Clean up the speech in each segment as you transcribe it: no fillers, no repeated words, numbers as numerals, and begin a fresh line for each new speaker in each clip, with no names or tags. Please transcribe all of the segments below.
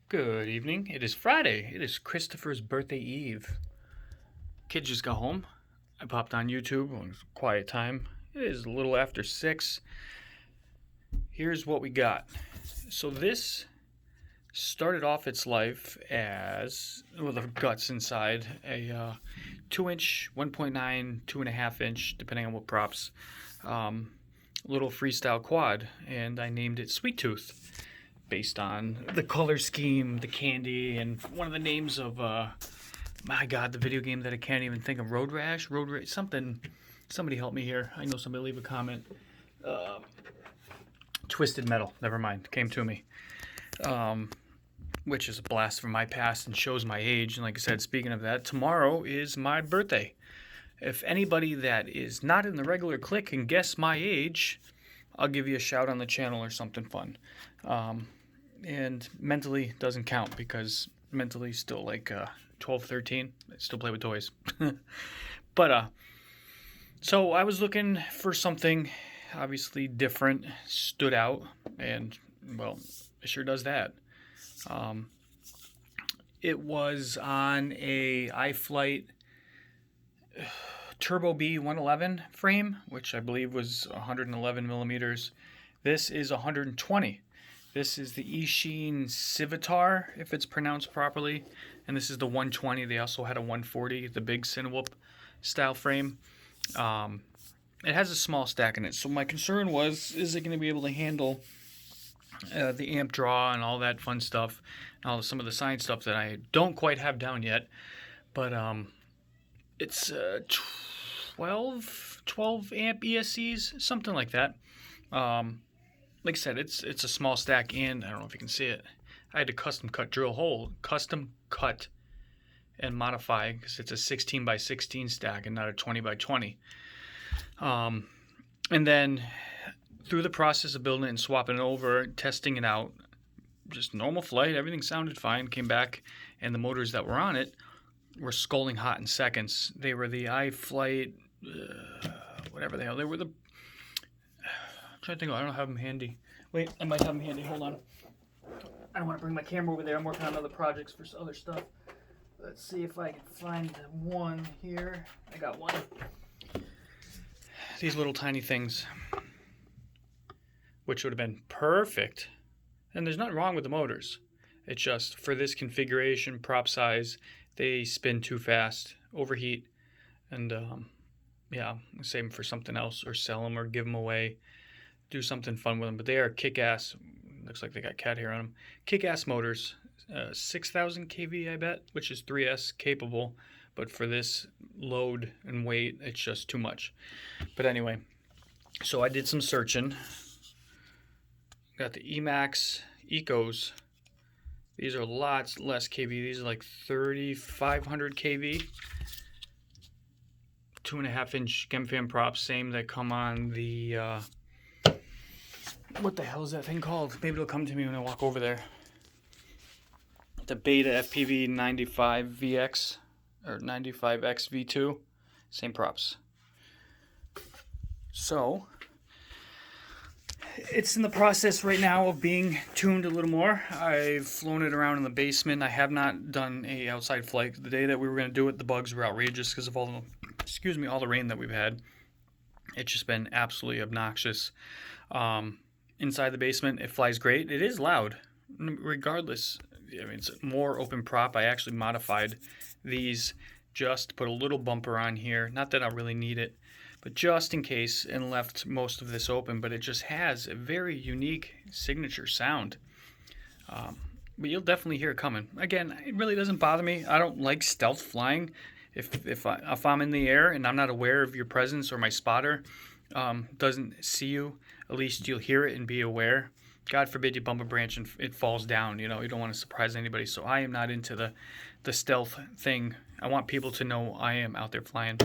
Good evening. It is Friday. It is Christopher's birthday eve. Kid just got home. I popped on YouTube. It was a quiet time. It is a little after 6. Here's what we got. So this started off its life as, with the guts inside, a 2-inch, 1.9, 2.5-inch, depending on what props, little freestyle quad, and I named it Sweet Tooth, based on the color scheme, the candy, and one of the names of, my God, the video game that I can't even think of, Road Rash, something. Somebody help me here. I know somebody leave a comment. Twisted Metal, never mind, came to me. Which is a blast from my past and shows my age. And like I said, speaking of that, tomorrow is my birthday. If anybody that is not in the regular clique can guess my age, I'll give you a shout on the channel or something fun. And mentally doesn't count because mentally still like 12, 13. I still play with toys. But so I was looking for something obviously different, stood out, and well, it sure does that. It was on a iFlight Turbo B 111 frame, which I believe was 111 millimeters. This is 120. This is the eachine Civitar, if it's pronounced properly, and this is the 120. They also had a 140, the big cinewhoop style frame. It has a small stack in it, so my concern was, is it going to be able to handle the amp draw and all that fun stuff, and some of the science stuff that I don't quite have down yet. But it's 12 amp ESCs, something like that. Like I said, it's a small stack, and I don't know if you can see it. I had to custom cut and modify because it's a 16 by 16 stack and not a 20 by 20. And then through the process of building it and swapping it over, testing it out, just normal flight, everything sounded fine. Came back, and the motors that were on it were scalding hot in seconds. They were the iFlight, whatever the hell they were. I'm trying to think. I don't have them handy. Wait, I might have them handy. Hold on. I don't want to bring my camera over there. I'm working on other projects for other stuff. Let's see if I can find one here. I got one. These little tiny things, which would have been perfect. And there's nothing wrong with the motors. It's just for this configuration, prop size, they spin too fast, overheat, and yeah, save them for something else or sell them or give them away. Do something fun with them. But they are kick-ass. Looks like they got cat hair on them. Kick-ass motors. 6,000 kV, I bet, which is 3S capable. But for this load and weight, it's just too much. But anyway, so I did some searching. Got the emaxx Ecos. These are lots less kV. These are like 3,500 kV. 2.5-inch GemFan props, same that come on the what the hell is that thing called? Maybe it'll come to me when I walk over there. The Beta FPV 95VX or 95X V2, same props. So it's in the process right now of being tuned a little more. I've flown it around in the basement. I have not done a outside flight. The day that we were going to do it, the bugs were outrageous because of all the rain that we've had. It's just been absolutely obnoxious. Inside the basement, it flies great. It is loud, regardless. I mean, it's more open prop. I actually modified these just to put a little bumper on here. Not that I really need it, but just in case, and left most of this open. But it just has a very unique signature sound. But you'll definitely hear it coming. Again, it really doesn't bother me. I don't like stealth flying. If I'm in the air and I'm not aware of your presence, or my spotter doesn't see you, at least you'll hear it and be aware. God forbid you bump a branch and it falls down. You know, you don't want to surprise anybody. So I am not into the stealth thing. I want people to know I am out there flying.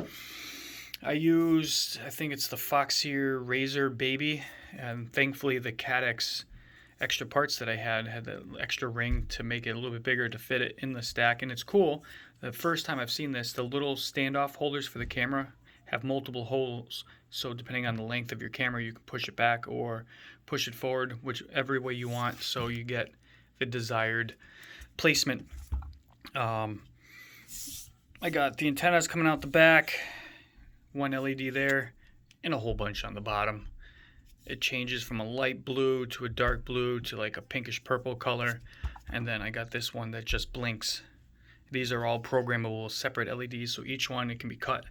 I used, I think it's the Foxeer Razor Baby, and thankfully the Cadex extra parts that I had the extra ring to make it a little bit bigger to fit it in the stack. And it's cool. The first time I've seen this, the little standoff holders for the camera have multiple holes, so depending on the length of your camera, you can push it back or push it forward, whichever way you want, so you get the desired placement. I got the antennas coming out the back, one LED there, and a whole bunch on the bottom. It changes from a light blue to a dark blue to like a pinkish purple color. And then I got this one that just blinks. These are all programmable separate LEDs, so each one, it can be cut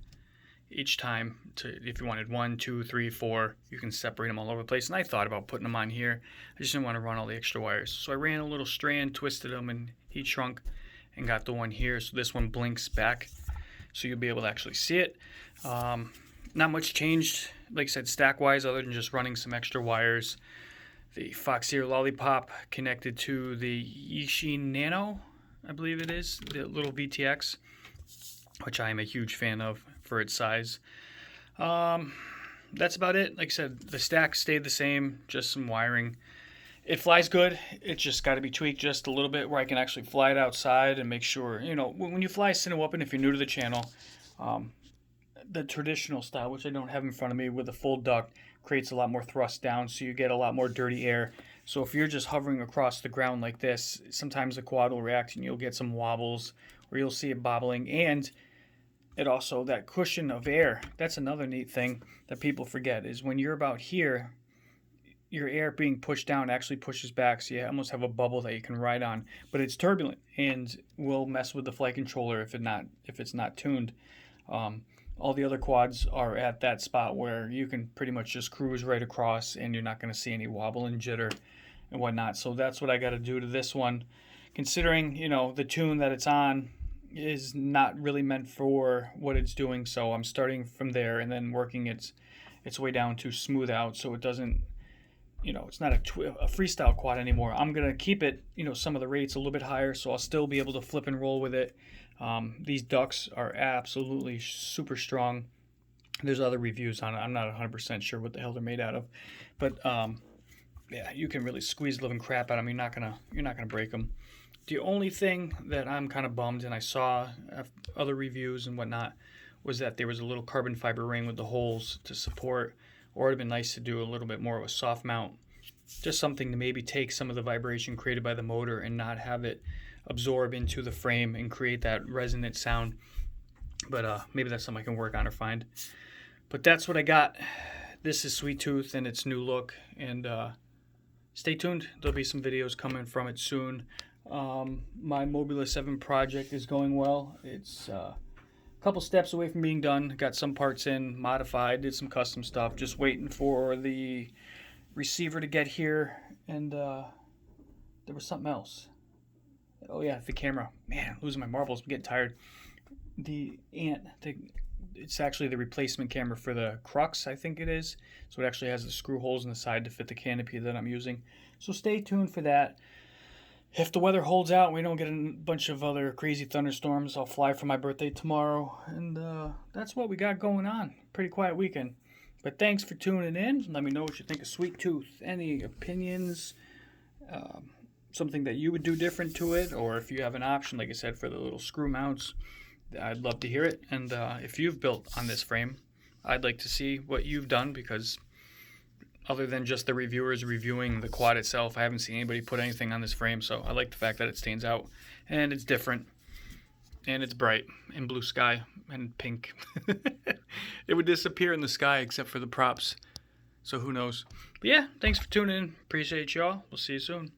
each time to, if you wanted 1, 2, 3, 4, you can separate them all over the place. And I thought about putting them on here. I just didn't want to run all the extra wires. So I ran a little strand, twisted them, and heat shrunk, and got the one here. So this one blinks back, so you'll be able to actually see it. Not much changed, like I said, stack-wise, other than just running some extra wires. The Fox Ear Lollipop connected to the eachine Nano, I believe it is, the little VTX, which I am a huge fan of for its size. That's about it. Like I said, the stack stayed the same, just some wiring. It flies good. It's just got to be tweaked just a little bit where I can actually fly it outside and make sure, you know, when you fly cinewhoopish, if you're new to the channel, the traditional style, which I don't have in front of me, with a full duct, creates a lot more thrust down, so you get a lot more dirty air. So if you're just hovering across the ground like this, sometimes the quad will react and you'll get some wobbles, or you'll see it bobbling. And it also, that cushion of air, that's another neat thing that people forget, is when you're about here, your air being pushed down actually pushes back, so you almost have a bubble that you can ride on. But it's turbulent and will mess with the flight controller if it's not tuned. All the other quads are at that spot where you can pretty much just cruise right across and you're not going to see any wobble and jitter and whatnot. So that's what I got to do to this one, considering, you know, the tune that it's on is not really meant for what it's doing. So I'm starting from there and then working its way down to smooth out, so it doesn't, you know, it's not a freestyle quad anymore. I'm going to keep it, you know, some of the rates a little bit higher, so I'll still be able to flip and roll with it. These ducts are absolutely super strong. There's other reviews on it. I'm not 100% sure what the hell they're made out of, but yeah, you can really squeeze the living crap out of them. You're not gonna break them. The only thing that I'm kind of bummed, and I saw other reviews and whatnot, was that there was a little carbon fiber ring with the holes to support, or it'd been nice to do a little bit more of a soft mount, just something to maybe take some of the vibration created by the motor and not have it absorb into the frame and create that resonant sound. But maybe that's something I can work on or find. But that's what I got. This is Sweettooth and its new look, and stay tuned. There'll be some videos coming from it soon. My Mobula 7 project is going well. It's a couple steps away from being done. Got some parts in, modified, did some custom stuff, just waiting for the receiver to get here. And there was something else. Oh yeah, the camera. Man, I'm losing my marbles. I'm getting tired. It's actually the replacement camera for the Crux, I think it is. So it actually has the screw holes in the side to fit the canopy that I'm using. So stay tuned for that. If the weather holds out and we don't get a bunch of other crazy thunderstorms, I'll fly for my birthday tomorrow. And that's what we got going on. Pretty quiet weekend. But thanks for tuning in. Let me know what you think of Sweettooth. Any opinions? Something that you would do different to it, or if you have an option, like I said, for the little screw mounts, I'd love to hear it. And if you've built on this frame, I'd like to see what you've done, because other than just the reviewers reviewing the quad itself, I haven't seen anybody put anything on this frame. So I like the fact that it stands out and it's different and it's bright and blue sky and pink. It would disappear in the sky except for the props, so who knows. But yeah, thanks for tuning in. Appreciate y'all. We'll see you soon.